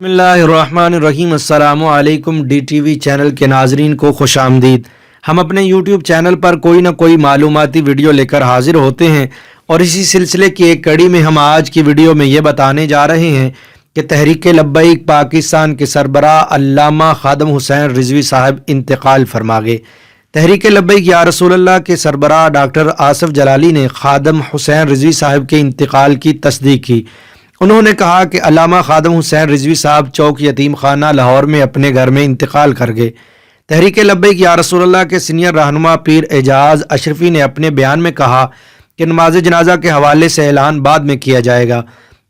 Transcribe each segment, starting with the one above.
بسم اللہ الرحمن الرحیم۔ السلام علیکم ڈی ٹی وی چینل کے ناظرین کو خوش آمدید۔ ہم اپنے یوٹیوب چینل پر کوئی نہ کوئی معلوماتی ویڈیو لے کر حاضر ہوتے ہیں، اور اسی سلسلے کی ایک کڑی میں ہم آج کی ویڈیو میں یہ بتانے جا رہے ہیں کہ تحریک لبیک پاکستان کے سربراہ علامہ خادم حسین رضوی صاحب انتقال فرما گئے۔ تحریک لبیک یا رسول اللہ کے سربراہ ڈاکٹر آصف جلالی نے خادم حسین رضوی صاحب کے انتقال کی تصدیق کی۔ انہوں نے کہا کہ علامہ خادم حسین رضوی صاحب چوک یتیم خانہ لاہور میں اپنے گھر میں انتقال کر گئے۔ تحریک لبیک یا رسول اللہ کے سینئر رہنما پیر اعجاز اشرفی نے اپنے بیان میں کہا کہ نماز جنازہ کے حوالے سے اعلان بعد میں کیا جائے گا۔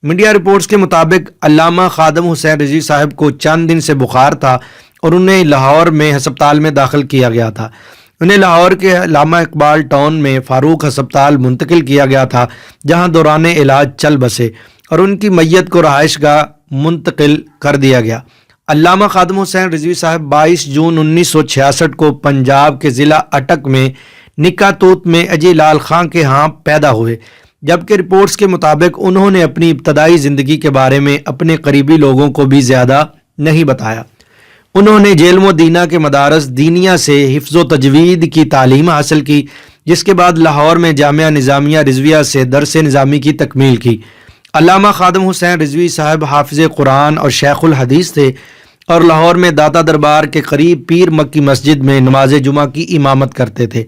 میڈیا رپورٹس کے مطابق علامہ خادم حسین رضوی صاحب کو چند دن سے بخار تھا اور انہیں لاہور میں ہسپتال میں داخل کیا گیا تھا۔ انہیں لاہور کے علامہ اقبال ٹاؤن میں فاروق ہسپتال منتقل کیا گیا تھا، جہاں دوران علاج چل بسے اور ان کی میت کو رہائش گاہ منتقل کر دیا گیا۔ علامہ خادم حسین رضوی صاحب 22 جون 1966 کو پنجاب کے ضلع اٹک میں نکا توت میں اجے لال خان کے ہاں پیدا ہوئے، جبکہ رپورٹس کے مطابق انہوں نے اپنی ابتدائی زندگی کے بارے میں اپنے قریبی لوگوں کو بھی زیادہ نہیں بتایا۔ انہوں نے جیل مدینہ کے مدارس دینیہ سے حفظ و تجوید کی تعلیم حاصل کی، جس کے بعد لاہور میں جامعہ نظامیہ رضویہ سے درس نظامی کی تکمیل کی۔ علامہ خادم حسین رضوی صاحب حافظ قرآن اور شیخ الحدیث تھے اور لاہور میں داتا دربار کے قریب پیر مکی مسجد میں نماز جمعہ کی امامت کرتے تھے۔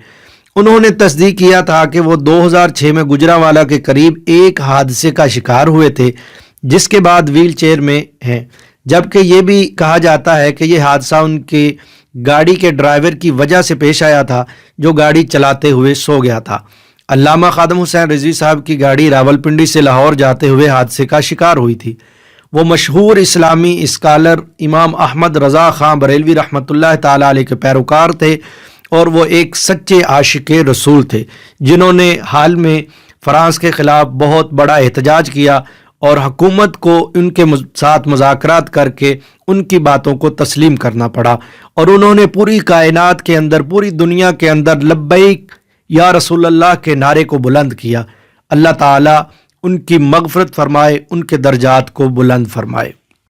انہوں نے تصدیق کیا تھا کہ وہ 2006 میں گجرانوالہ کے قریب ایک حادثے کا شکار ہوئے تھے، جس کے بعد ویل چیئر میں ہیں، جبکہ یہ بھی کہا جاتا ہے کہ یہ حادثہ ان کی گاڑی کے ڈرائیور کی وجہ سے پیش آیا تھا، جو گاڑی چلاتے ہوئے سو گیا تھا۔ علامہ خادم حسین رضوی صاحب کی گاڑی راولپنڈی سے لاہور جاتے ہوئے حادثے کا شکار ہوئی تھی۔ وہ مشہور اسلامی اسکالر امام احمد رضا خان بریلوی رحمۃ اللہ تعالی علیہ کے پیروکار تھے، اور وہ ایک سچے عاشق رسول تھے، جنہوں نے حال میں فرانس کے خلاف بہت بڑا احتجاج کیا اور حکومت کو ان کے ساتھ مذاکرات کر کے ان کی باتوں کو تسلیم کرنا پڑا، اور انہوں نے پوری کائنات کے اندر، پوری دنیا کے اندر لبیک یا رسول اللہ کے نعرے کو بلند کیا۔ اللہ تعالیٰ ان کی مغفرت فرمائے، ان کے درجات کو بلند فرمائے۔